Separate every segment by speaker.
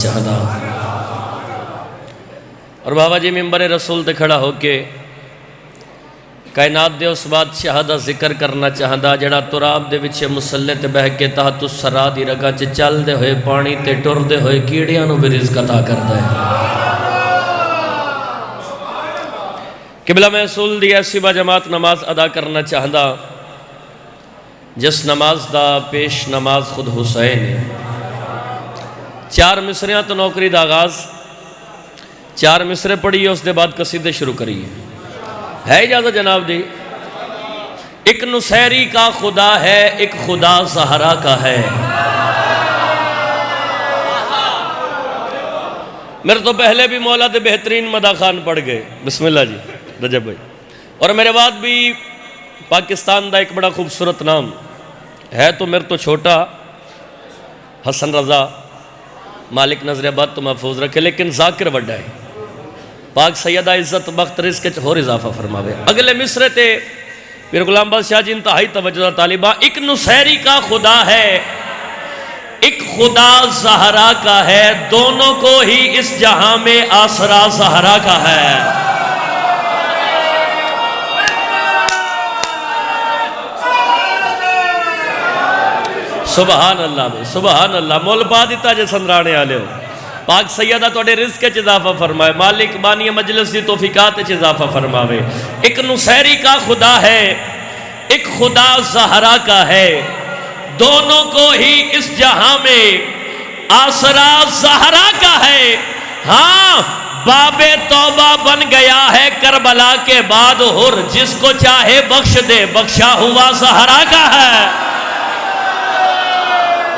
Speaker 1: چاہتا اور بابا جی ممبر رسول تے کھڑا ہو کے کائنات دے اس بادشاہ دا ذکر کرنا چاہتا جڑا تراب دے وچے مسلے تے بہ کے تحت اس سرا دی رگاں چ چل دے ہوئے پانی تے ٹر دے ہوئے کیڑیاں نو بھی رزق عطا کردا ہے۔ قبلہ محصول دی ایسی با جماعت نماز ادا کرنا چاہتا جس نماز دا پیش نماز خود حسین ہے۔ 4 مصریاں تو نوکری دا آغاز 4 مصرے پڑھی ہے، اس دے بعد قصیدے شروع کری ہے اجازت جناب جی؟ ایک نصیری کا خدا ہے، ایک خدا زہرا کا ہے۔ میرے تو پہلے بھی مولا دے بہترین مدح خان پڑھ گئے، بسم اللہ جی رجب بھائی، اور میرے بعد بھی پاکستان دا ایک بڑا خوبصورت نام ہے، تو میرے تو چھوٹا حسن رضا، مالک نظر آباد تو محفوظ رکھے، لیکن ذاکر وڈا ہے۔ پاک سیدہ عزت بخت رزق کے اور اضافہ فرماوے۔ اگلے مصرے تے پیر غلام بادشاہ جی انتہائی توجہ طالبہ، ایک نصیری کا خدا ہے، ایک خدا زہرا کا ہے، دونوں کو ہی اس جہاں میں آسرا زہرا کا ہے۔ سبحان اللہ بھائی، سبحان اللہ، مول پا دیتا جے سندرانے آلے ہو۔ پاک سیدہ توڑے رزق کے اضافہ فرمائے، مالک بانی مجلس دی توفیقات کے اضافہ فرماوے۔ ایک نصیری کا خدا ہے، ایک خدا زہرا کا ہے، دونوں کو ہی اس جہاں میں آسرا زہرا کا ہے۔ ہاں باب توبہ بن گیا ہے کربلا کے بعد ہر، جس کو چاہے بخش دے، بخشا ہوا زہرا کا ہے۔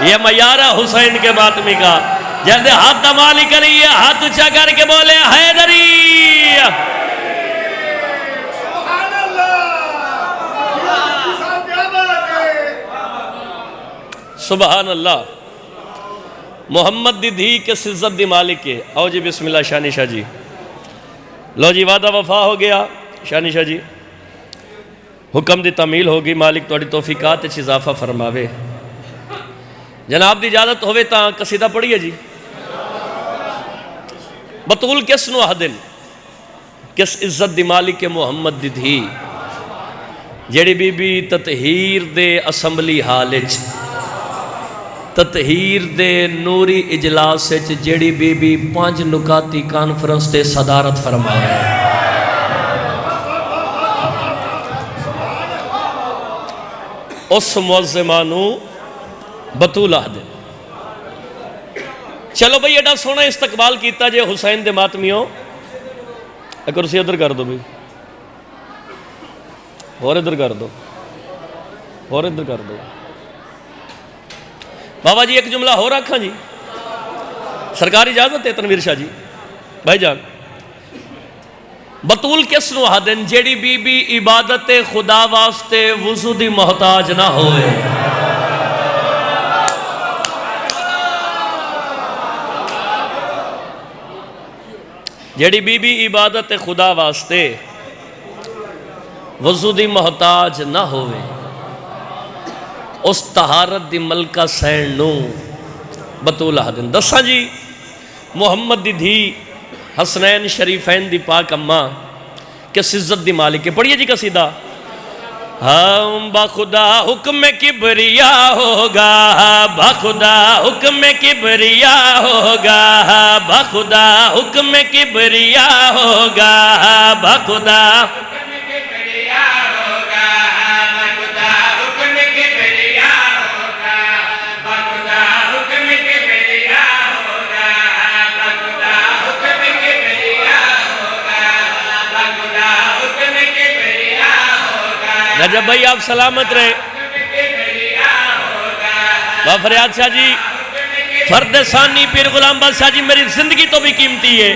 Speaker 1: یہ معیارہ حسین کے ماتمی کا، جلدے ہاتھ دمالی کریے، ہاتھ اچھا کر کے بولے حیدری۔ سبحان اللہ۔ محمد دی دھی کے سزت دی مالک کے، آؤ جی بسم اللہ شانی شاہ جی، لو جی وعدہ وفا ہو گیا شانی شاہ جی، حکم دی تعمیل ہوگی، مالک توڑی توفیقات اچھ اضافہ فرماوے۔ جناب دی اجازت ہوئے تاں قصیدہ پڑھیے جی۔ بطول کس نو احدن، کس عزت دی مالک محمد دی دھی، جیڑی بی بی تطہیر دے اسمبلی حالچ، تطہیر دے نوری اجلاس جیڑی بی بی 5 نکاتی کانفرنس تے صدارت فرمائے۔ اس معظمانو بطول آدھے۔ چلو بھئی ایڈا سونا استقبال کیتا جے حسین دے ماتمیوں، اگر اسی ادھر کر دو بھی، اور ادھر کر دو، اور ادھر کر دو۔ بابا جی ایک جملہ ہو رکھا جی، سرکار اجازت ہے تنویر شاہ جی بھائی جان۔ بطول کس نو آدھن جیڑی بی بی عبادت خدا واسطے وضو دی محتاج نہ ہوئے۔ جیڑی بی بی عبادت خدا واسطے وضو دی محتاج نہ ہوئے، اس طہارت دی ملکہ سین نو بطول آدن۔ دساں جی محمد دی دھی حسنین شریفین دی پاک اماں کس عزت دی مالک ہے، پڑھئے جی قصیدہ۔ ہم بخدا حکم کبریا ہوگا، بخدا حکم کبریا ہوگا، بخدا حکم کبریا ہوگا، بخدا حکم کبریا ہوگا، بخدا حکم کبریا ہوگا، بخدا حکم کبریا ہوگا، بخدا حکم کبریا ہوگا، بخدا حکم کبریا ہوگا۔ نجب بھائی آپ سلامت رہے۔ با فریاد شاہ جی، فرد ثانی پیر غلام بادشاہ جی میری زندگی تو بھی قیمتی ہے۔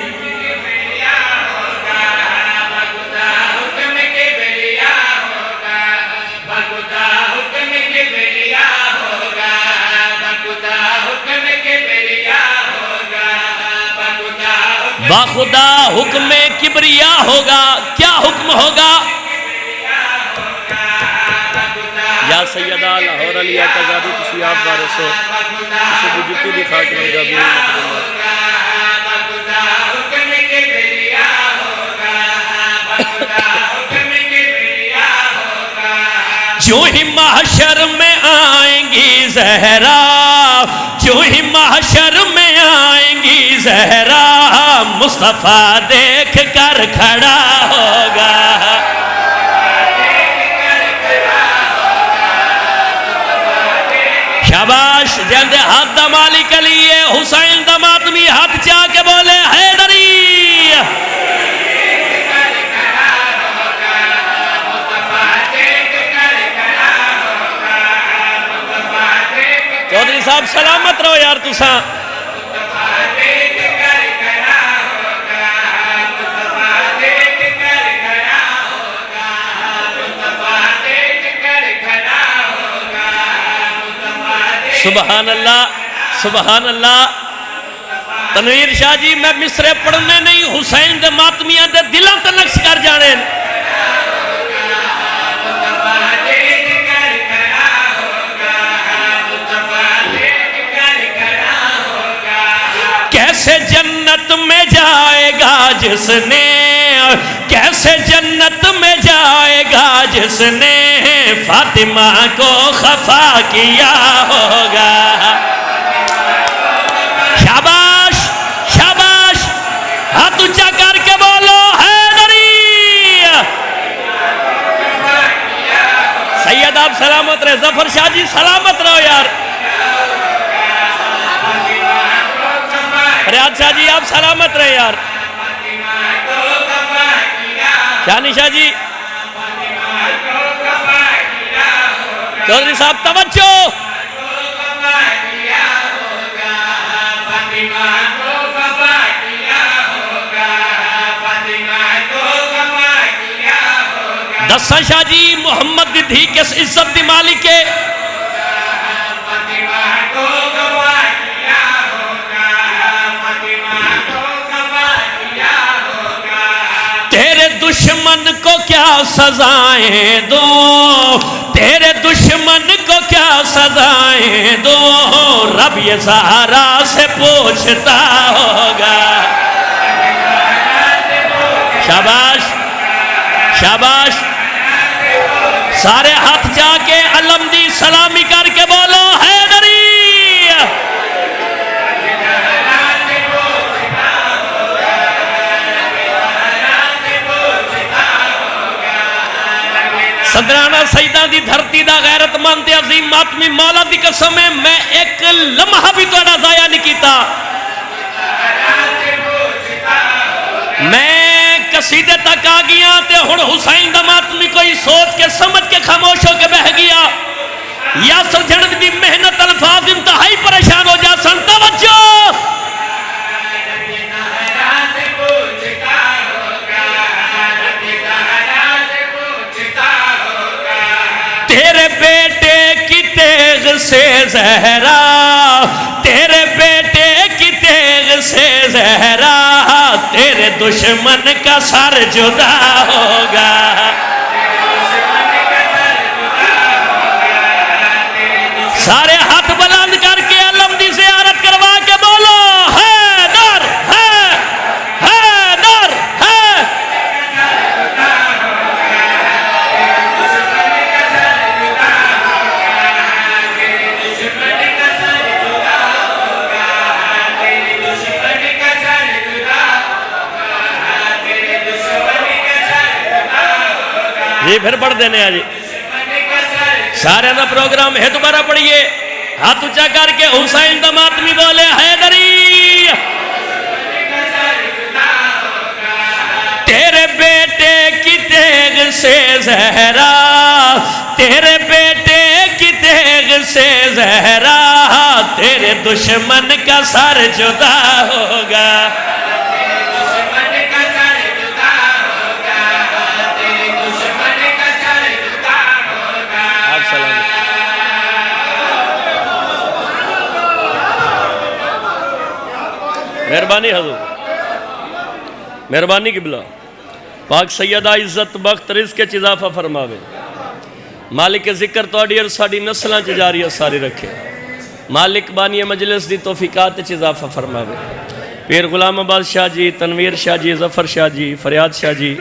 Speaker 1: باخدا حکم کبریا ہوگا، کیا حکم ہوگا؟ یا سیدہ لاہور علیہ کا زادی کسی آپ بارے سے اسے بجتی بھی خاک میں گا بھی جو ہی محشر میں آئیں گی زہرا، جو ہی محشر میں آئیں گی زہرا، مصطفیٰ دیکھ کر کھڑا ہوگا۔ شاباش، جندے ہاتھ دمالی کے لیے حسین دماتمی ہاتھ چاہ کے بولے حیدری۔ چودھری صاحب سلامت رہو یار تساں۔ سبحان اللہ، سبحان اللہ۔ تنویر شاہ جی میں مصرے پڑھنے نہیں، حسین دے ماتمیاں دے دلوں تے نقش کر جانے۔ کیسے جنت میں جائے گا جس نے، کیسے جنت میں جائے گا جس نے فاطمہ کو خفا کیا ہوگا۔ شاباش، شاباش، ہاتھ اونچا کر کے بولو حیدری۔ سید آپ سلامت رہے، ظفر شاہ جی سلامت رہو یار۔ فریاد شاہ جی آپ سلامت رہے یار۔ شانی شاہ جی، چودھری صاحب توجہ۔ دساں شاہ جی محمد دی دھی کس عزت دی مالکے۔ تیرے دشمن کو کیا سزائیں دو، تیرے دشمن کو کیا سزائیں دو، رب یہ زہرا سے پوچھتا ہوگا۔ شاباش، شاباش، سارے ہاتھ جا کے علم دی سلامی کر کے بولو حیدری۔ صدرانہ سیدہ دی دھرتی دا غیرت مند عظیم ماتمی مولا دی قسم ہے، میں ایک لمحہ بھی توڑا ضائع نہیں کیتا۔ میں قصیدے تک آ گیا تے ہن حسین دا ماتمی کوئی سوچ کے سمجھ کے خاموش ہو کے بہ گیا۔ یاسر جنت دی محنت الفاظ انتہائی پریشان ہو جا سن۔ توجہ، تیرے بیٹے کی تیغ سے زہرا، تیرے بیٹے کی تیغ سے زہرا، تیرے دشمن کا سر جدا ہوگا۔ سارے ہاتھ بلند کر کے علم دی زیارت کروا کے بولو حیدر، حیدر، جی پھر پڑھ دینے آجی سارے دا پروگرام ہے، دوبارہ پڑھئے ہاتھ اونچا کر کے حسین دا ماتمی بولے حیدری۔ تیرے بیٹے کی تیغ سے زہرا، تیرے بیٹے کی تیغ سے زہرا، تیرے دشمن کا سر جدا ہوگا۔ مہربانی حضور، مہربانی قبلہ، پاک سیدہ عزت بخت رزق کے اضافہ فرماوے، مالک ذکر توڑی اور ساڑی نسلان جاریہ ساری رکھے، مالک بانی مجلس دی توفیقات اضافہ فرماوے، پیر غلام عباس شاہ جی، تنویر شاہ جی، ظفر شاہ جی، فریاد شاہ جی،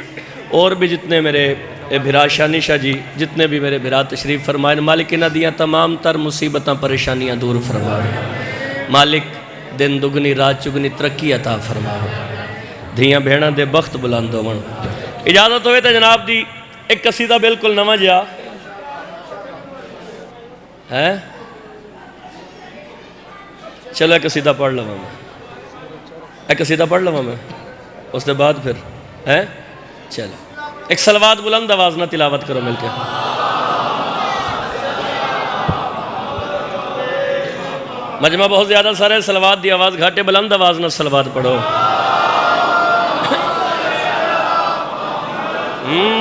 Speaker 1: اور بھی جتنے میرے اے بھرا شانی شاہ جی جتنے بھی میرے بھرا تشریف فرمائیں مالک نہ دیاں تمام تر مصیبتاں پریشانیاں دور فرمائیں مالک دن دگنی رات چگنی ترقی عطا فرمائیں دھیاں بھیڑاں دے بخت بلند ہون اجازت ہوئے تھے جناب دی ایک قصیدہ بالکل نواں جا ہے چلو ایک قصیدہ پڑھ لوں میں ایک قصیدہ پڑھ لوں میں اس دے بعد پھر ہے چلو ایک صلوات بلند آواز نہ تلاوت کرو مل کے مجمع بہت زیادہ سارے صلوات دی آواز گھاٹے بلند آواز نہ صلوات پڑھو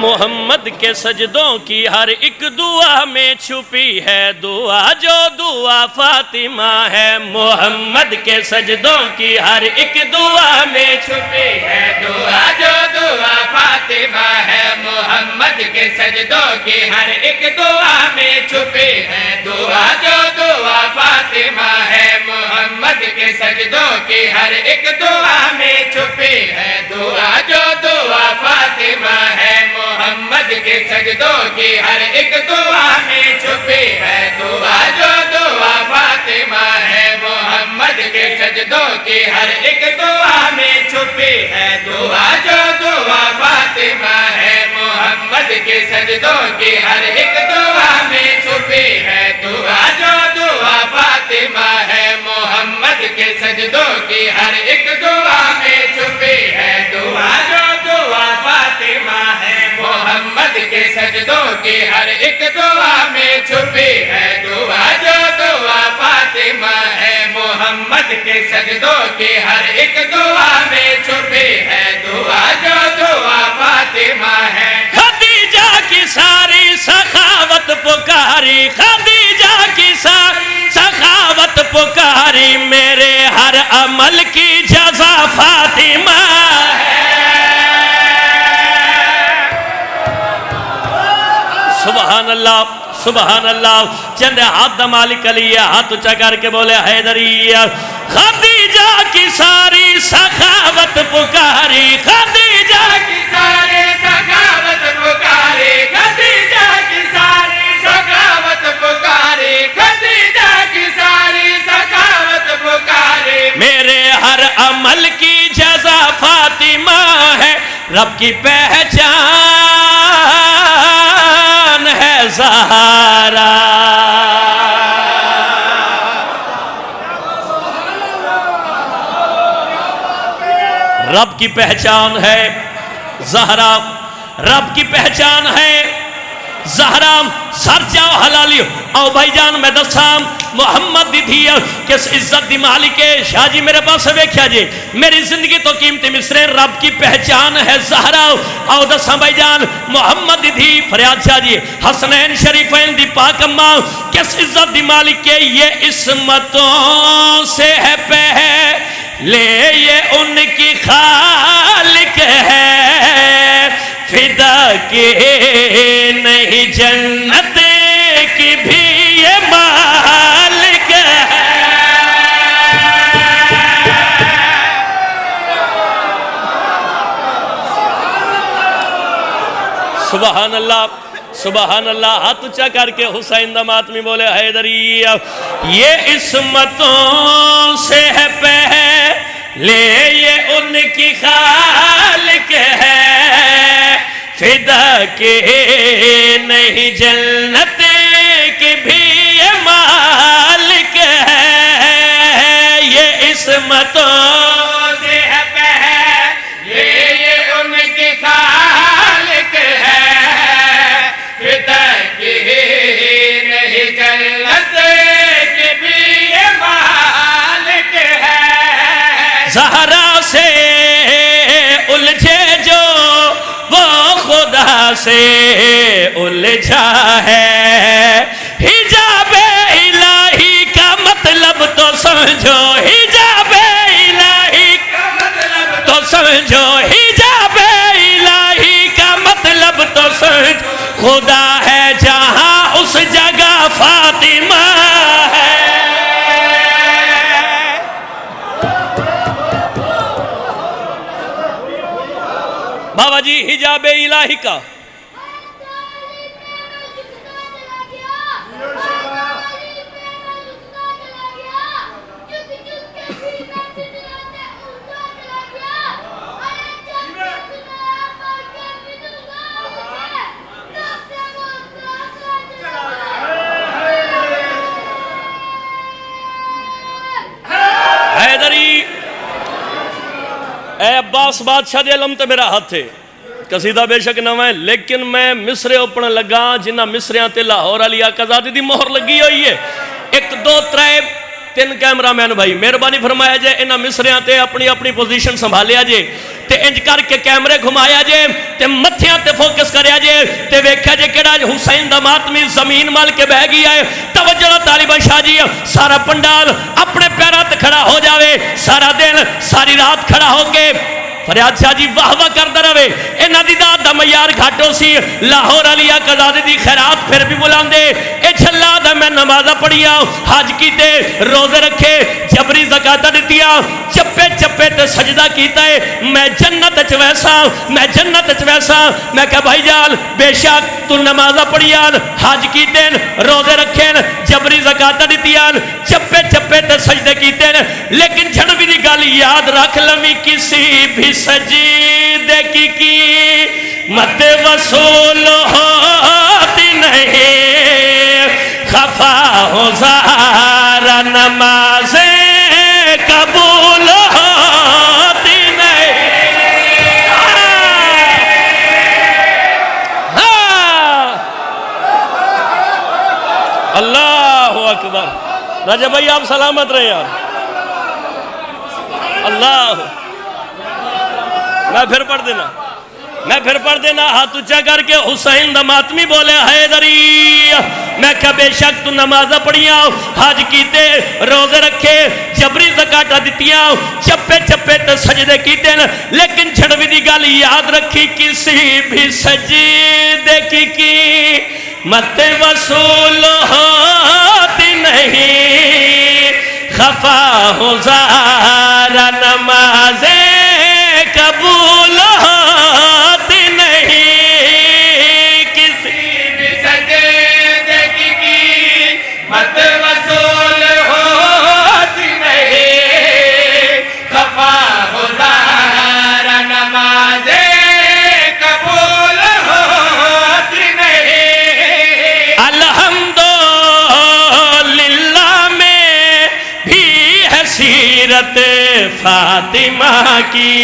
Speaker 1: محمد کے سجدوں کی ہر ایک دعا میں چھپی ہے دعا جو دعا فاطمہ ہے محمد کے سجدوں کی ہر ایک دعا میں چھپی ہے دعا جو دعا فاطمہ ہے محمد کے سجدوں کی ہر ایک دعا میں چھپی ہے دعا جو دعا فاطمہ ہے محمد کے سجدوں کی ہر ایک دعا میں چھپی ہے دعا جو دعا فاطمہ ہے محمد کے سجدوں کی ہر ایک دعا میں چھپی ہے دعا جو دعا فاطمہ ہے محمد کے سجدوں کی ہر ایک دعا میں چھپی ہے دعا جو دعا فاطمہ ہے محمد کے سجدوں کی ہر ایک دعا میں چھپی ہے دعا جو دعا فاطمہ ہے محمد کے سجدوں کی ہر ایک دعا میں چھپی ہے دعا جو دعا فاطمہ ہے محمد کے سجدوں کی ہر ایک دعا میں چھپی ہے دعا جو دعا فاطمہ ہے محمد کے سجدوں کی ہر ایک دعا میں چھپی ہے دعا جو دعا فاطمہ ہے خدیجہ کی ساری سخاوت پکاری خدیجہ کی ساری سخاوت پکاری میرے ہر عمل کی جزا فاطمہ ہے سبحان اللہ سبحان اللہ چند ہاتھ مالک علی ہاتھ اچھا کر کے بولے حیدری خدیجہ کی ساری سخاوت پکاری خدیجہ کی ساری سخاوت پکاری خدیجہ کی ساری سخاوت پکاری خدیجہ کی ساری سخاوت پکاری میرے ہر عمل کی جزا فاطمہ ہے رب کی پہچان ہے زہرا رب کی پہچان ہے زہرا رب کی پہچان ہے زہرا سر جاؤ حلالی او بھائی جان میں دسام محمد دی دھی کس عزت دی مالک شاہ جی میرے پاس ویکھیا جی میری زندگی تو قیمتی مصرے رب کی پہچان ہے زہرا او دسام بھائی جان محمد دی دھی فریاد شاہ جی حسنین شریفین دی پاک اماں کس عزت دی مالک یہ عصمتوں سے ہے پہلے یہ ان کی خالق ہے فدا کی نہیں جنت کی بھی یہ مالک ہے سبحان اللہ سبحان اللہ ہاتھ اچھا کر کے حسین دماتمی بولے حیدری یہ عصمتوں سے ہے پہلے یہ ان کی خالق ہے فدا کے نہیں جنت کی بھی یہ مالک ہے یہ عصمتوں سے ہے پہلے یہ ان کی خالق ہے فدا کے نہیں جنت کی بھی یہ مالک ہے زہرا سے الجھے جو وہ خدا سے الجھا ہے حجاب الہی کا مطلب تو سمجھو حجاب الہی کا مطلب تو سمجھو حجاب الہی کا مطلب تو سمجھو خدا ہے جہاں اس جگہ فاطمہ ہے بابا جی حجاب الہی کا اے عباس بادشاہ دے علم تے میرا ہاتھ ہے قصیدہ بے شک نہ ہے لیکن میں مصرے اپنا لگا جنہ مصریاں تے لاہور علی آقازادی دی مہر لگی ہوئی ہے 1 2 3 3 کیمرہ مین بھائی مہربانی فرمایا جائے انہاں مصریاں تے اپنی اپنی پوزیشن سنبھالیا جے تے انج کر کے کیمرے گھمایا جے تے متھیاں تے فوکس کریا جے تے ویکھیا جے کیڑا حسین دا ماتمی زمین مال کے بہ گیا ہے توجہ طالبان شاہ جی سارا پنڈال اپنے پیراں تے کھڑا ہو جاوے سارا دن ساری رات کھڑا ہو کے فریاد شاہ جی واہ واہ کردہ رہے انہاں دی داد دا معیار گھاٹو سی لاہور علی آقازادی دی خیرات پھر بھی بلاندے اے چھلا دا میں نمازہ پڑھیا حج کیتے روزے رکھے جبری زکاة دیتیا چپے چپے تے سجدہ کیتا ہے میں جنت چویسا میں کہا بھائی جان بے شک تو نمازہ پڑھیان حج کیتین روزے رکھین جبری زکاة دیتیان چپے چپے تے سجدے کیتین لیکن جھڑوی دی گالی یاد رکھ لمی کسی بھی سجدے کی مت وصول ہوتی نہیں خفا ہو زارا نمازیں قبول ہوتی نہیں اللہ اکبر رجب بھائی آپ سلامت رہے یار اللہ میں پھر پڑھ دینا ہاتھ اچھا کر کے حسین دا ماتمی بولے حیدری میں کہا بے شک تو نمازہ پڑھیاں حج کیتے روزے رکھے جبری زکاة دیتیاں چپے چپے تے سجدے کیتے لیکن چھڑوی دی گالی یاد رکھی کسی بھی سجدے کی مت وصول ہوتی نہیں خفا ہو زارا نمازیں قبول ہوتی نہیں کسی بھی سجدے کی مت وصول ہوتی نہیں خفا ہو زارا نمازیں قبول ہوتی نہیں الحمدللہ میں بھی ہے سیرت فاطمہ کی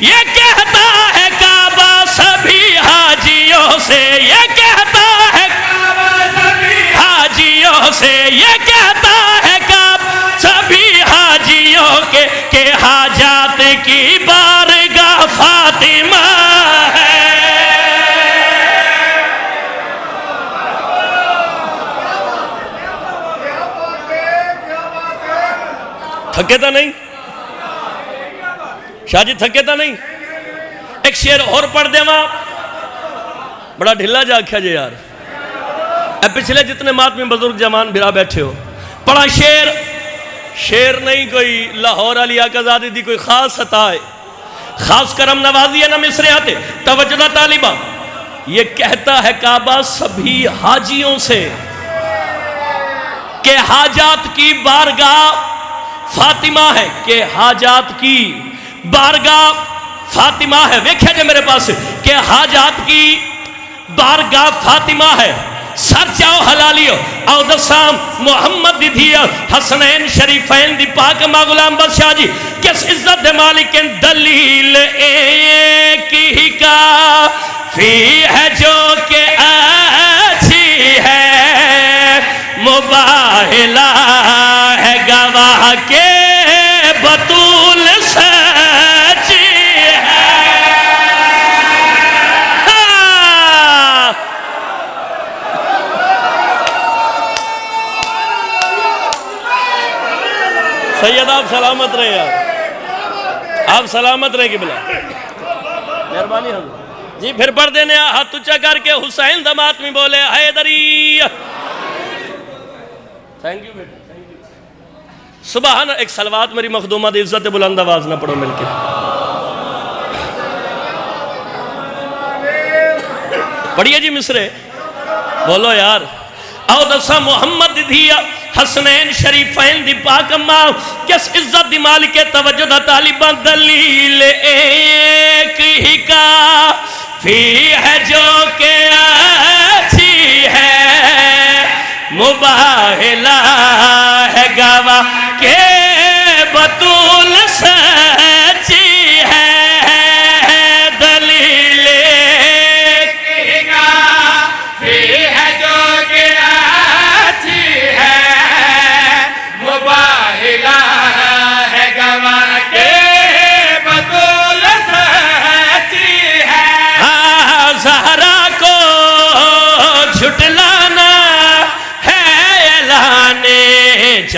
Speaker 1: یہ کہتا ہے کعبہ سبھی حاجیوں سے یہ کہتا ہے کعبہ سبھی حاجیوں سے یہ کہتا ہے کعبہ سبھی حاجیوں کے کہ حاجات کی بارگاہ فاطمہ ہے تھکے تھا نہیں شاہ جی تھکے تھا نہیں ایک شیر اور پڑھ دے ماں بڑا ڈھلا جا کیا جے یار اے پچھلے جتنے ماتمی بزرگ جوان بھرا بیٹھے ہو پڑھا شیر نہیں کوئی لاہور علی آقازادی دی کوئی خاص عطا ہے خاص کرم نوازی ہے نہ مصرے آتے توجہ طالبہ یہ کہتا ہے کعبہ سبھی حاجیوں سے کہ حاجات کی بارگاہ فاطمہ ہے کہ حاجات کی بارگاہ فاطمہ ہے ویکھے جے میرے پاس کہ حاجات کی بارگاہ فاطمہ ہے سر چاہو حلالیو او دسام محمد دی دھیا حسنین شریفین دی پاک ماں غلام بادشاہ جی کس عزت دے مالکن دلیل ایک ہی کافی ہے جو کہ اچھی ہے مباہلہ ہے گواہ کے بطول سچی ہے سید آپ سلامت رہے یار آپ سلامت رہے قبلہ مہربانی حضرت جی پھر پڑھ دینے ہاتھ اچھا کر کے حسین دمات میں بولے حیدری تھینک یو بیٹا سبحان ایک سلوات میری مخدومہ دی عزت بلند آواز نہ پڑھو مل کے پڑھئے جی مصرے بولو یار او دسا محمد دیا حسنین شریفین دی پاک ماں کس عزت دی مالک توجہ دا طالبان دلیل ایک ہی کافی ہے جو کہ اچھی ہے مباہلہ ہے گواہ کے بطول سچی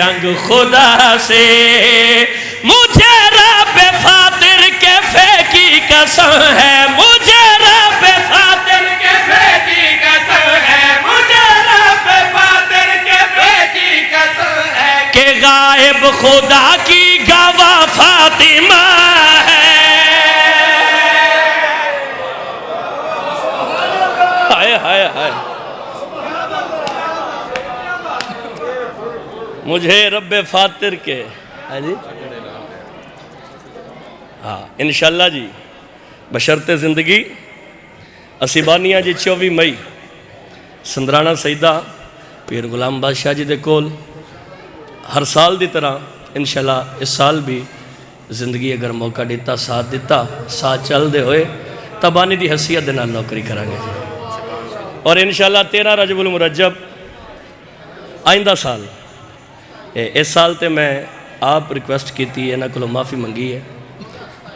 Speaker 1: جنگ خدا سے، مجھے رب فاتر کے فے کی قسم ہے، مجھے رب فاتر کے فے کی قسم ہے، مجھے رب فاتر کے فے کی قسم ہے کہ غائب خدا کی گواہ فاطمہ ہے۔ ہائے ہائے ہائے، مجھے رب فاتر کے، ہاں انشاءاللہ جی بشرط زندگی اسی بانیاں جی 24 مئی سندرانہ سیدہ پیر غلام بادشاہ جی دے کول ہر سال دی طرح انشاءاللہ اس سال بھی زندگی اگر موقع دیتا ساتھ چل دے ہوئے تبانی دی حیثیت دے نال نوکری کرانگے جی۔ اور انشاءاللہ 13 رجب المرجب آئندہ سال، اس سال تے میں آپ ریکویسٹ کیتی ہے، انہاں کلو معافی منگی ہے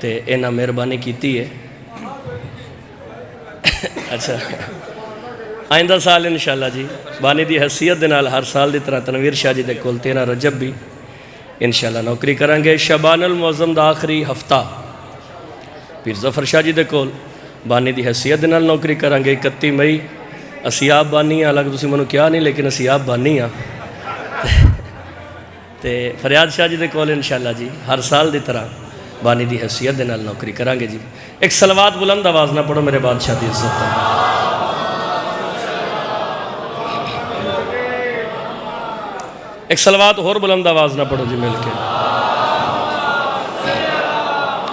Speaker 1: تے انہاں مہربانی کیتی ہے، اچھا آئندہ سال انشاءاللہ جی بانی دی حیثیت دے نال ہر سال دی طرح تنویر شاہ جی دے کول 13 رجب بھی انشاءاللہ نوکری کرانگے۔ شعبان المعظم دا آخری ہفتہ پیر ظفر شاہ جی دے کول بانی دی حیثیت دے نال نوکری کرانگے۔ 31 مئی اسی آپ بانی ہیں، حالانکہ تسی منو کیا نہیں لیکن اسی آپ بانی ہیں تے فریاد شاہ جی دے کول انشاءاللہ جی ہر سال دی طرح بانی دی حیثیت دے نال نوکری کرانگے جی۔ ایک صلوات بلند آواز نہ پڑھو میرے بادشاہ دی عزت ہے۔ ایک صلوات اور بلند آواز نہ پڑھو جی مل کے،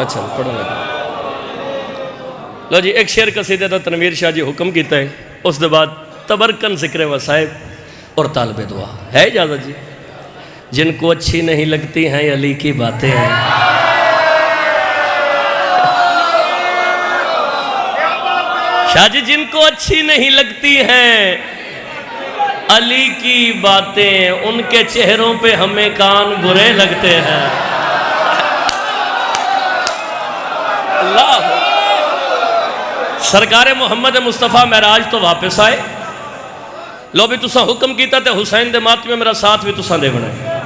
Speaker 1: اچھا پڑھو لگا لو جی۔ ایک شعر قصیدہ دا تنویر شاہ جی حکم کیتا ہے، اس دے بعد تبرکن ذکر وصائب اور طالب دعا ہے اجازت جی۔ جن کو اچھی نہیں لگتی ہیں علی کی باتیں ہیں، شاہ جی جن کو اچھی نہیں لگتی ہیں علی کی باتیں، ان کے چہروں پہ ہمیں کان برے لگتے ہیں۔ اللہ سرکار محمد مصطفیٰ معراج تو واپس آئے، لو بھی تساں حکم کیتا تے حسین دے ماتمے میرا ساتھ بھی تساں دے بنائے۔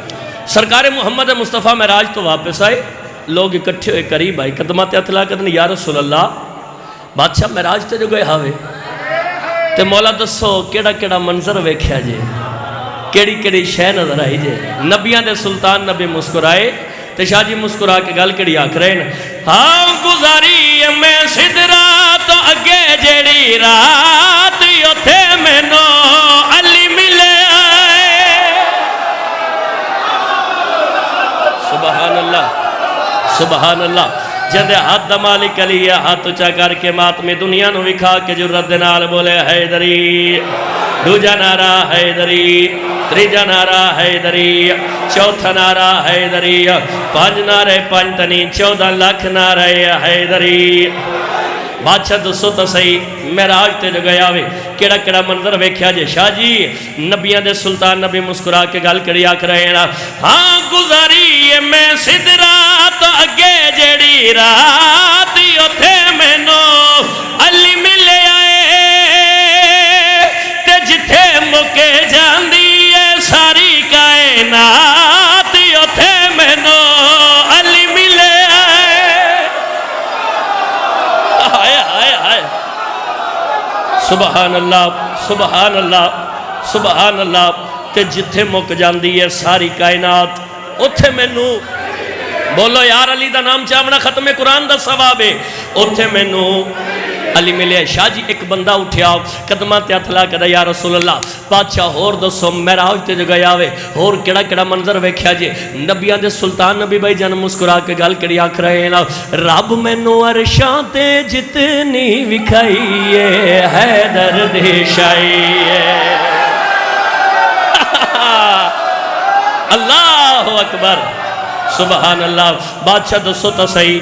Speaker 1: سرکار محمد مصطفیٰ معراج تو واپس آئے، لوگ اکٹھے ہوئے قریب آئے، قدمات اطلاع کرنے یا رسول اللہ بادشاہ معراج تے جو گئے ہاوے تے مولا دسو کیڑا کیڑا منظر ویکھیا جے، کیڑی کیڑی شے نظر آئی جے۔ نبیاں دے سلطان نبی مسکرائے تے شاہ جی مسکرا کے گل کیڑی آکھ رہے ہیں، ہاں گزاری میں سدرا تو اگے جیڑی رات یوتھے میں نو علی ملے آئے۔ سبحان اللہ سبحان اللہ۔ جدے ہاتھ دا مالک علی ہے، ہاتھ اچھا کر کے ماتمی دنیا نو وکھا کے جرت دے نال بولے حیدری، دوجا نعرہ حیدری، تریجا نعرہ حیدری، چوتھا نعرہ حیدری، 5 نعرے 5 تنی 14 لاکھ نعرہ حیدری۔ بادشاہ دسو تو صحیح معراج تے جو گیا ہوئے کیڑا کیڑا منظر ویکھیا جے۔ شاہ جی نبیاں دے سلطان نبی مسکرا کے گل کری آکھ رہے ہیں، ہاں گزاری میں سدرا تو اگے جیڑی رات یوتھے میں نو علی ملے آئے، تے جتھے مکے جاندی ہے ساری کائنات یوتھے میں نو علی ملے آئے۔ ہائے ہائے ہائے سبحان اللہ سبحان اللہ سبحان اللہ۔ تے جتھے مک جاندی ہے ساری کائنات اتھے میں نو، بولو یار علی دا نام چاونا ختم قرآن دا ثواب ہے، اتھے میں نو علی ملے۔ شاہ جی ایک بندہ اٹھیا قدمات اطلاع کر یا رسول اللہ بادشاہ اور دسو معراج تے جو گیا ہوئے اور کیڑا کیڑا منظر ویکھیا جے۔ نبیاں دے سلطان نبی بھائی جان مسکرا کے گل کری آکھ رہے ہیں، رب مینوں عرشاں تے جتنی وکھائی ہے حیدر دی شائی ہے۔ اللہ اکبر سبحان اللہ۔ بادشاہ دسو تو صحیح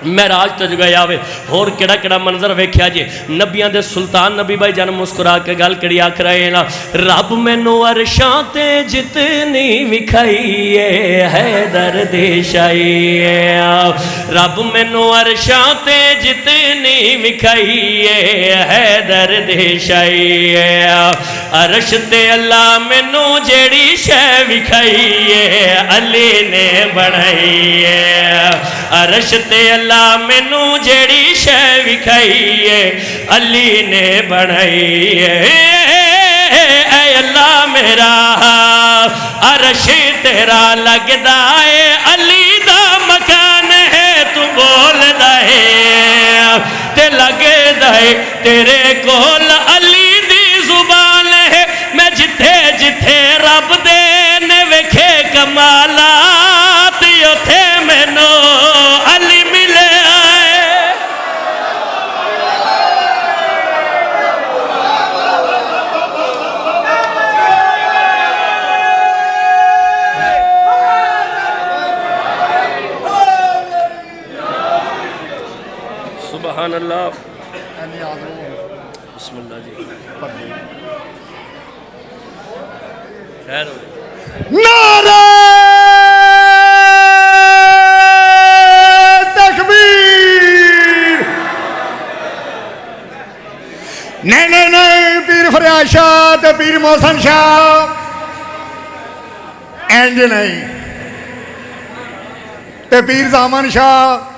Speaker 1: معراج تے گیا وے اور کیڑا کیڑا منظر ویکھیا جی نبیاں دے سلطان نبی بھائی جان مسکرا کے گل کڑی آکھ رہے نا رب مینوں عرشاں تے جتنی وکھائی ہے حیدر دی شائی رب مینوں عرشاں تے جتنی وکھائی ہے حیدر دی شائی عرش تے اللہ مینوں جیڑی شے وکھائی ہے علی نے بنائی ہے عرش تے اللہ مینوں جیڑی شے وکھائی ہے علی نے بنائی ہے اے اللہ میرا عرش تیرا لگدا ہے علی دا مکان ہے تو بولدا ہے تے لگدا ہے تیرے کول علی دی زبان ہے میں جتھے جتھے رب دے نے ویکھے کمالات اوتھے مینوں علی ملے آئے سبحان اللہ بسم اللہ جی خیر ہو
Speaker 2: نعرہ تکبیر نہیں پیر فریاد شاہ تے پیر محسن شاہ اینج نہیں تے پیر زامن شاہ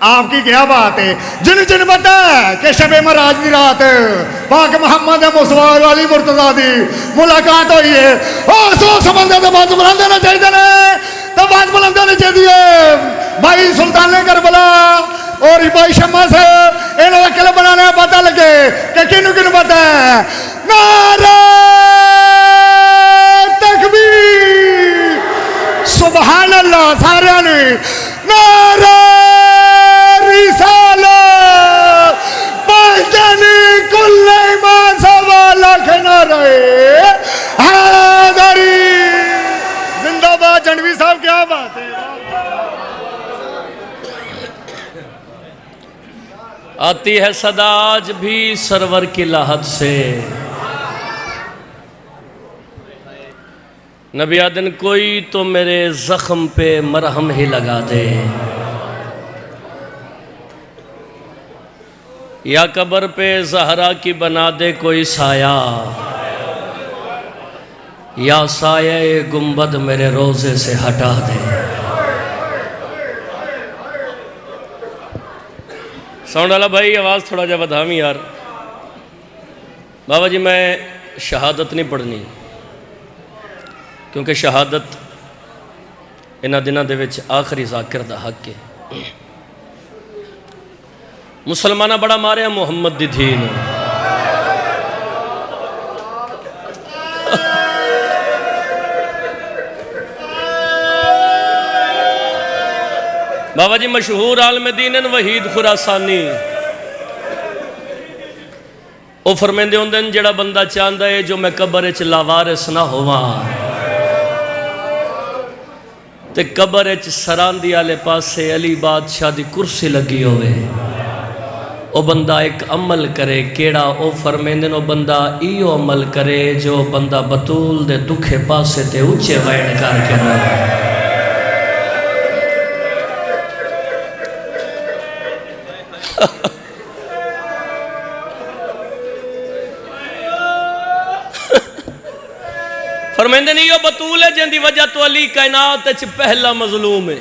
Speaker 2: آپ کی کیا بات ہے جن پتا ہے کہ شب معراج دی رات پاک محمد مصطفیٰ علی مرتضیٰ دی ملاقات ہوئی ہے اور سو سمندر دے باز بلند ہونا چاہیے نا تو باز بلند ہونا چاہیے بھائی سلطان کربلا اور بھائی شمع سے انہوں نے کلب بنانے پتہ لگے کہ کنو پتہ ہے نعرہ تکبیر سبحان اللہ سارے نے نعرہ رسالہ پہچانی کل ایمان سوا لکھ نعرہ حیدری زندہ باد جنوی صاحب کیا بات ہے
Speaker 1: آتی ہے صدا آج بھی سرور کی لاحت سے نبی آدن کوئی تو میرے زخم پہ مرہم ہی لگا دے یا قبر پہ زہرا کی بنا دے کوئی سایہ یا سایہ گنبد میرے روزے سے ہٹا دے ساؤنڈ والا بھائی آواز تھوڑا جا بدھامی یار بابا جی میں شہادت نہیں پڑھنی کیونکہ شہادت انہاں دنوں دے وچ آخری ذاکر دا حق ہے مسلمانہ بڑا مارے محمد دی دھین بابا جی مشہور عالم دین وحید خراسانی او فرمیندے ہوندن جڑا بندہ چاہندا ہے جو میں قبر وچ لاوارث نہ ہوواں تے قبر وچ سراندی والے پاسے علی بادشاہ دی کرسی لگی ہوئے او بندہ ایک عمل کرے کیڑا او فرمیندن او بندہ ایو عمل کرے جو بندہ بطول دے دکھے پاسے تے اونچے وائن کر کے رہے فرمیندن ایو بطول ہے جن دی وجہ تو علی کائنات وچ پہلا مظلوم ہے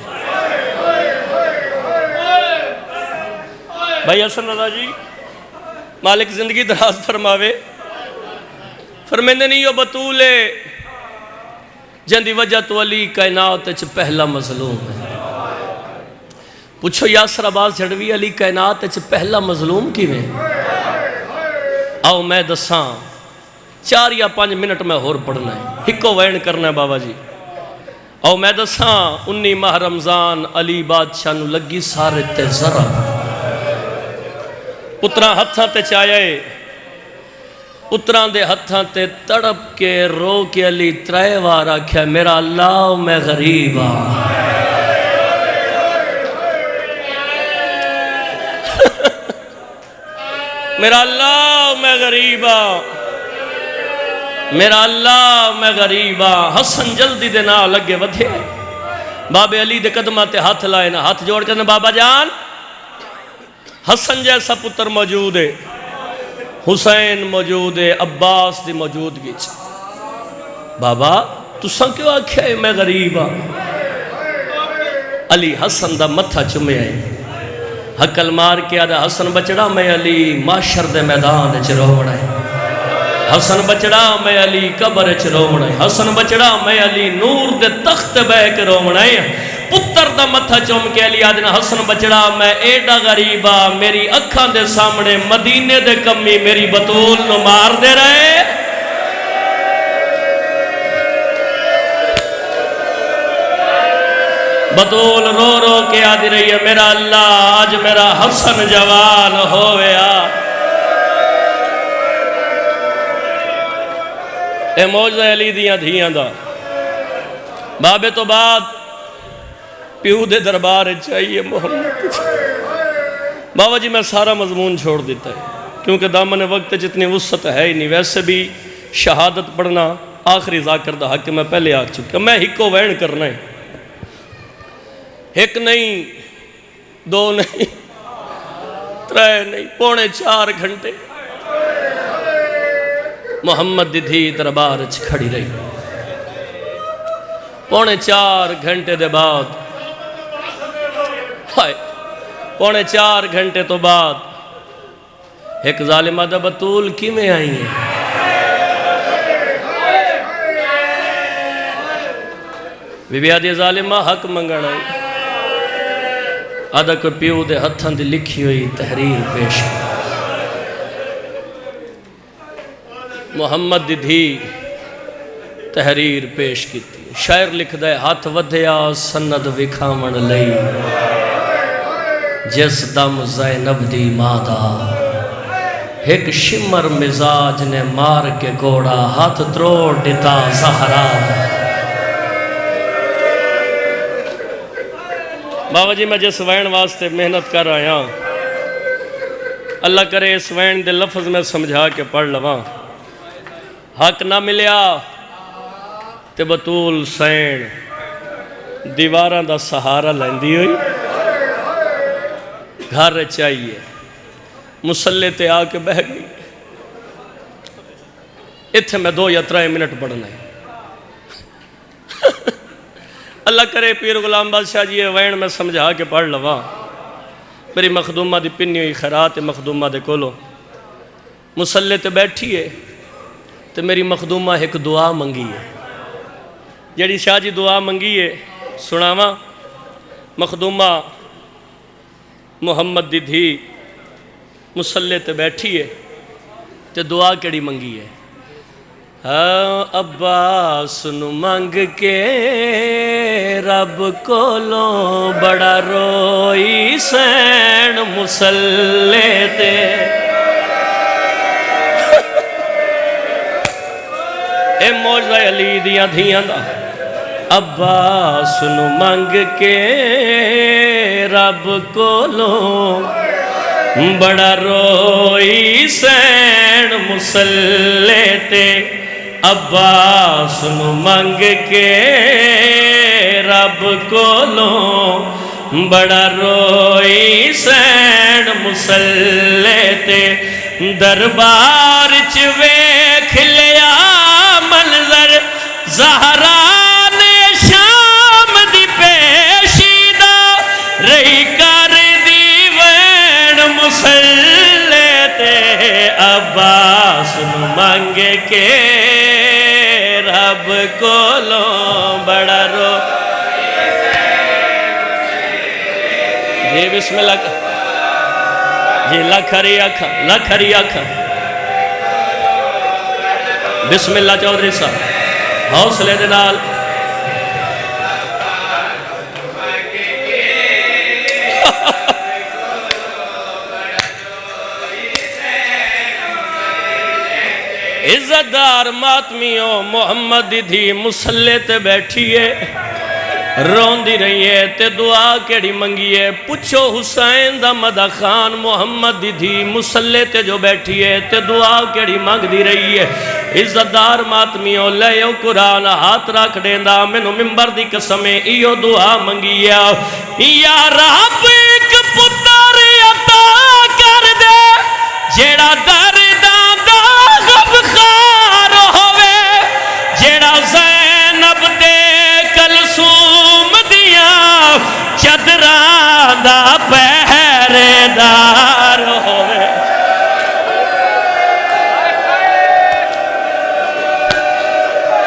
Speaker 1: بھائی حسن رضا جی مالک زندگی دراز فرماوے فرمیندن ایو بطول ہے جن دی وجہ تو علی کائنات وچ پہلا مظلوم ہے پوچھو یاسر عباس جھڑوی علی کائنات وچ پہلا مظلوم کی میں آؤ میں دساں 4 یا 5 منٹ میں اور پڑھنا ہے ہکو وین کرنا ہے بابا جی آؤ میں دساں 19 ماہ رمضان علی بادشاہ نو لگی سارے تے ذرا پتران ہتھاں تے چاہے پتران دے ہتھاں تے تڑپ کے رو کے علی 3 وار آکھیا میرا اللہ میں غریب میرا اللہ میں غریب ہاں، میرا اللہ میں غریب ہاں۔ حسن جلدی دے نال لگے ودھے، بابے علی دے قدمہ تے ہاتھ لائے نا، ہاتھ جوڑ کے بابا جان حسن جیسا پتر موجود ہے، حسین موجود ہے، عباس دی موجودگی چ بابا تساں کیوں آکھیا ہے میں غریب ہاں؟ علی حسن دا متھا چومے آئے، حقل مار کے آدھا حسن بچڑا میں علی معاشر دے میدان چ روڑا ہے، حسن بچڑا میں علی قبر چ روڑا ہے، حسن بچڑا میں علی نور دے تخت بہ کے روڑا ہے۔ پتر دا متھا چوم کے علی آدھنا حسن بچڑا میں ایڈا غریبا، میری اکھاں دے سامنے مدینے دے کمی میری بطول نو مار دے رہے۔ بطول رو رو کے آدھی رہی ہے میرا اللہ آج میرا حسن جوان ہویا۔ اے موجزہ علی دیاں دھیاں دا بابے تو بعد پیو دے دربار چاہیے محمد۔ بابا جی میں سارا مضمون چھوڑ دیتا ہے کیونکہ دامن وقت جتنی وسعت ہے ہی نہیں، ویسے بھی شہادت پڑھنا آخری ذاکر دا حق میں پہلے آکھ چکا، میں ہکو وین کرنا ہے، ایک نہیں دو نہیں ترے نہیں پونے 4 گھنٹے محمد دی دھی دربار چ کھڑی رہی۔ پونے 4 گھنٹے دے بعد پونے 4 گھنٹے تو بعد ایک ظالمہ دا بطول کی میں آئی ہیں؟ بی بی آدھی ظالمہ حق منگن آئی، آدھا کوئی پیو دے ہتھاں دی لکھی ہوئی تحریر پیش، محمد دی دھی تحریر پیش کی تھی۔ شاعر لکھ دے ہاتھ ودھیا سند وکھاون لئی، جس دم زینب دی مادہ ایک شمر مزاج نے مار کے گوڑا ہاتھ تروڑ دیتا زہرا۔ بابا جی میں جس وین واسطے محنت کر آیا اللہ کرے اس وین دے لفظ میں سمجھا کے پڑھ لواں، حق نہ ملیا تے بطول سین دیواراں دا سہارا لیندی ہوئی گھر چاہیے مسلح تے آ کے بہ گئی۔ اتھے میں 2 یا 3 منٹ پڑھنا ہے۔ اللہ کرے پیر غلام بادشاہ جی وین میں سمجھا کے پڑھ لواں، میری مخدومہ دی پنی ہوئی خیرات مخدومہ دے کولو مسلح تے بیٹھی ہے تے میری مخدومہ ایک دعا منگی ہے، جیڑی شاہ جی دعا منگی ہے سناواں۔ مخدومہ محمد دی دھی مسلح تے بیٹھی ہے تے دعا کیڑی منگی ہے؟ عباس نو منگ کے رب کولوں بڑا روئی سین مسلح تے، اے موجزہ علی دیاں دھیاں دا عباس نو منگ کے رب کولوں بڑا روئی سین مسلح تے، عباس نو منگ کے رب کولوں بڑا روئی سین مسلح تے، دربار چ ویکھ لیا منظر زہرا نے شام دی پیشی دا، رہی کر دی وین مسلح تے، عباس نو منگ کے رب کولوں بڑا رو۔ جی بسم اللہ جی لکھری اکھا بسم اللہ چودھری صاحب حوصلے دے نال۔ عزت دار ماتمیوں محمد دی دھی مسلح تے بیٹھی ہے، روندی رہی ہے تے دعا کیڑی منگی ہے پوچھو حسین دا مدہ خان محمد دی دھی مسلح تے جو بیٹھی ہے تے دعا کیڑی منگ دی رہی ہے عزتدار ماتمیوں لئیو قرآن ہاتھ رکھ دیندہ منو ممبر دی قسمیں ایو دعا منگی ہے یا رب ایک پتر عطا کر دے جیڑا درداں دا غمخار ہوئے جیڑا زینب دے کلثوم دیاں چادراں دا پہرے دار ہوئے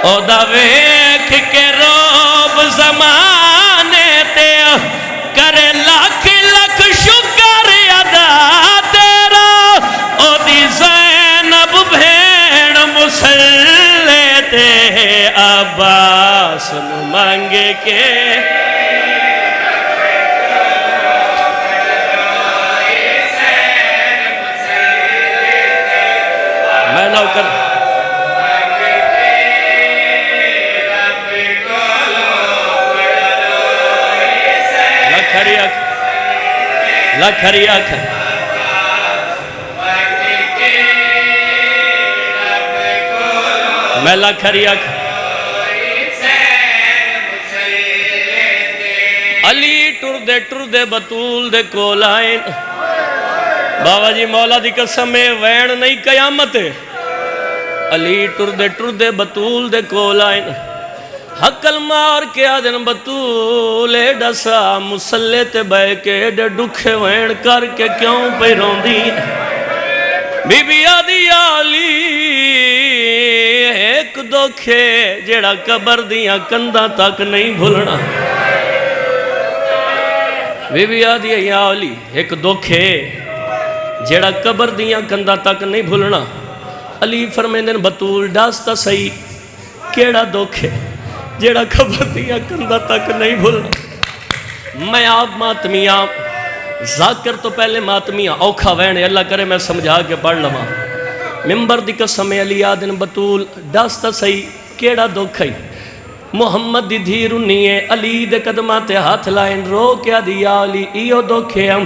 Speaker 1: او دا ویکھ کے روب زمانے تے کرے لاکھ لاکھ شکر ادا تیرا او دی زینب بھیڑ مسلح تے عباس نو مانگ کے میں نوکر لکھری اکھ میں لکھری اکھ علی ٹر دے بطول دے کول آئین بابا جی مولا دی قسم وین نہیں قیامت علی ٹر دے بطول دے کول آئین حقل مار کے آدن بطول ڈسا مسلح تے بے کے ڈکھے وین کر کے کیوں پہ روندی بی بی آدھی آلی ایک دکھے جیڑا قبر دیاں کندہ تک نہیں بھولنا بی بی آدھی آلی ایک دکھے جیڑا قبر دیاں کندہ تک نہیں بھولنا علی فرمیندن بطول ڈاستا صحیح کیڑا دکھے جیڑا قبر دیا کندہ تک نہیں بھولنا میں آپ ماتمیاں ذاکر تو پہلے ماتمیاں اوکھا وینے اللہ کرے میں سمجھا کے پڑھ لما ممبر دی قسم علی آدن بطول داستا صحیح کیڑا دکھائی محمد دی دھی رنی ہے علی دے قدمات ہاتھ لائن رو کیا دیا علی ایو دکھے ہم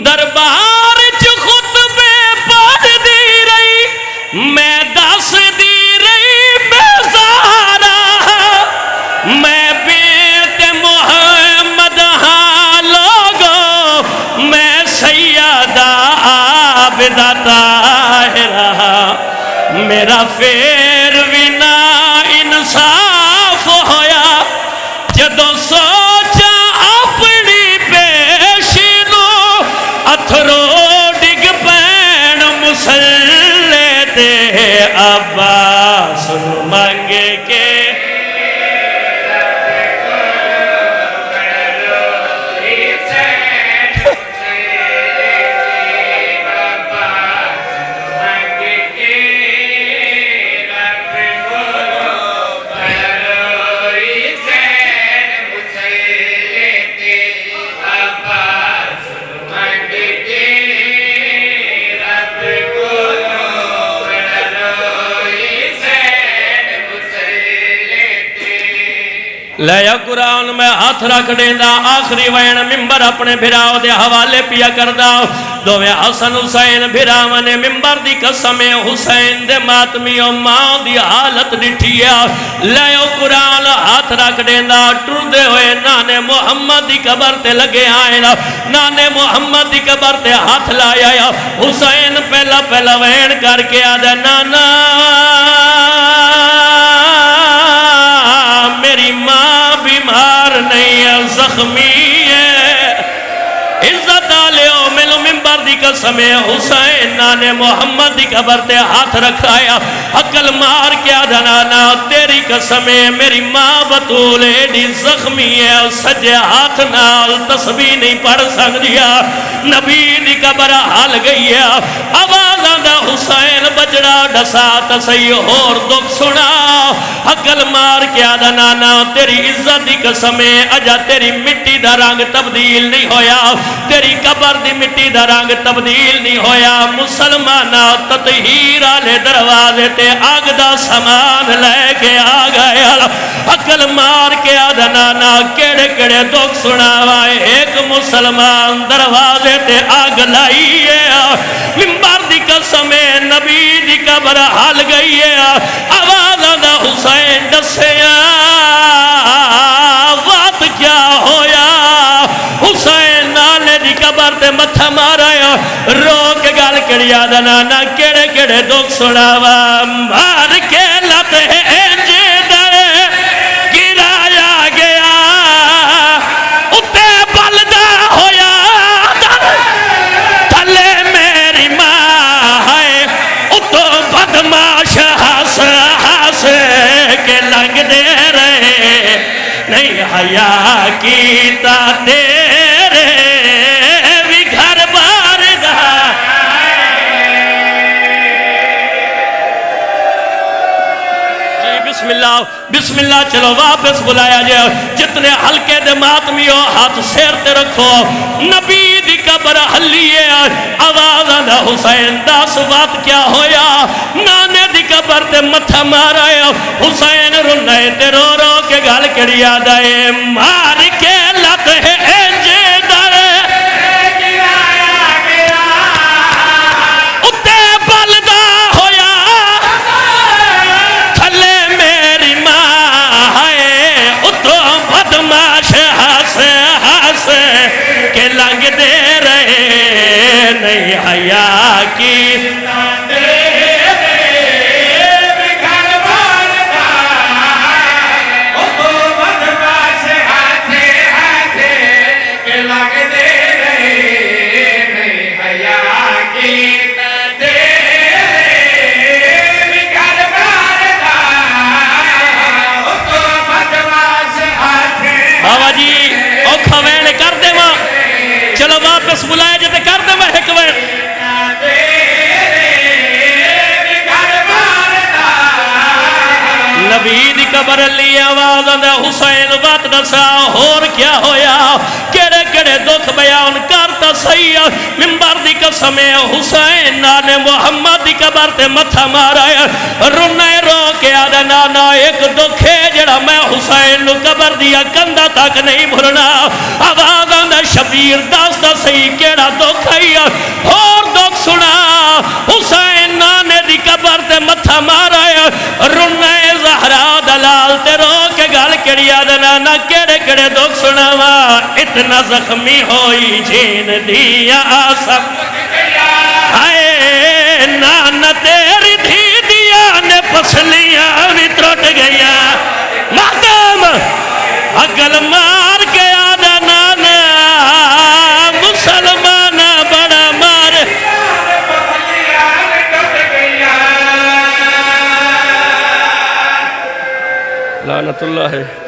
Speaker 1: دربار چو خطبے پڑھ دی رہی میں دس دی رہی میں زہرا میں بیت محمد ہاں لوگو میں سیدہ عابدہ طاہرہ میرا پھر بھی نا انصاف ہویا جدو سوچا اپنی پیشی نو اتھرو ڈگ پین مسلح تے عباس مانگ کے لیا قرآن میں ہاتھ رکھ دیندہ آخری وین ممبر اپنے بھراؤ دے حوالے پیا کردہ دوے حسن حسین بھراؤ نے ممبر دی قسم حسین دے ماتمیوں ماں دی حالت نٹھیا لیا قرآن ہاتھ رکھ دیندہ ٹر دے ہوئے نانے محمد دی قبر تے لگے آئے نانے محمد دی قبر تے ہاتھ لایا حسین پہلا وین کر کے آدھے نانا میری ماں بیمار نہیں ہے زخمی ہے عزت آلیو ملو ممبر دی قسم حسین نانے محمد دی قبر تے ہاتھ رکھایا عقل مار کیا دھنانا تیری قسم میری ماں بطول ایڈی زخمی ہے سجے ہاتھ نال تسبیح نہیں پڑھ سک دیا نبی دی قبر حال گئی ہے آواز آندا حسین بجڑا ڈسا تسی اور دکھ سنا عقل مار کے آدھا نانا تیری عزت دی قسمیں اجا تیری مٹی دا رنگ تبدیل نہیں ہویا تیری قبر دی مٹی دا رنگ تبدیل نہیں ہویا مسلمانہ تطہیر آلے دروازے تے آگ دا سامان لے کے آ گئے عقل مار کے آدھا نانا کیڑے کیڑے دکھ سناوائے ایک مسلمان دروازے تے آگ لائی ہے منبر دی قسمیں نبی دی قبر حال گئی ہے آواز آدھا حسین دسیا وات کیا ہویا حسین نالے دی قبر تے متھا مارا رو کے گال کڑی آدھا نانا کیڑے کیڑے دکھ سناوا مار کے لت ہے حیا کیتا تیرے بھی گھر بار دا جی بسم اللہ چلو واپس بلایا جائے جتنے ہلکے دے ماتمی ہو ہاتھ سیر تے رکھو نبی دی قبر حلیے آواز آدھا حسین داس بات کیا ہویا نانے دی قبر تے متھا مارا حسین رنائے تے رو رو کے گال کڑی آدھائے مار کے لت ہے انجے در اتے بلدہ ہویا تھلے میری ماں ہے اتو بدماش ہس ہس کے لنگ دے رہے نہیں حیا کی واپس بلائے جاتے کر دے میں ایک وقت نبی دی قبر لی آواز آدھا حسین بات دسا اور کیا ہویا کیڑے کیڑے دکھ بیان کرتا صحیح منبر دی قسمیں حسین نانے محمد دی قبر تے متھا مارا رونے رو کے آدھا نانا ایک دکھ ہے جڑا میں حسین نو قبر دیا کندہ تک نہیں بھرنا آواز آدھا شبیر داستا صحیح کیڑا دکھ ہے اور دکھ سنا حسین نانے دی قبر تے متھا مارا رونے زہرا دلال تے رو کے گال کڑی آدھنا نہ کیڑے کڑے دکھ سناوا اتنا زخمی ہوئی جین دیا آسم ہائے نانا تیری دھی دیا نے پسلیاں بھی ترٹ گیا مادم اگل مار کے آدھنا نا مسلمان بڑا مار لعنت اللہ ہے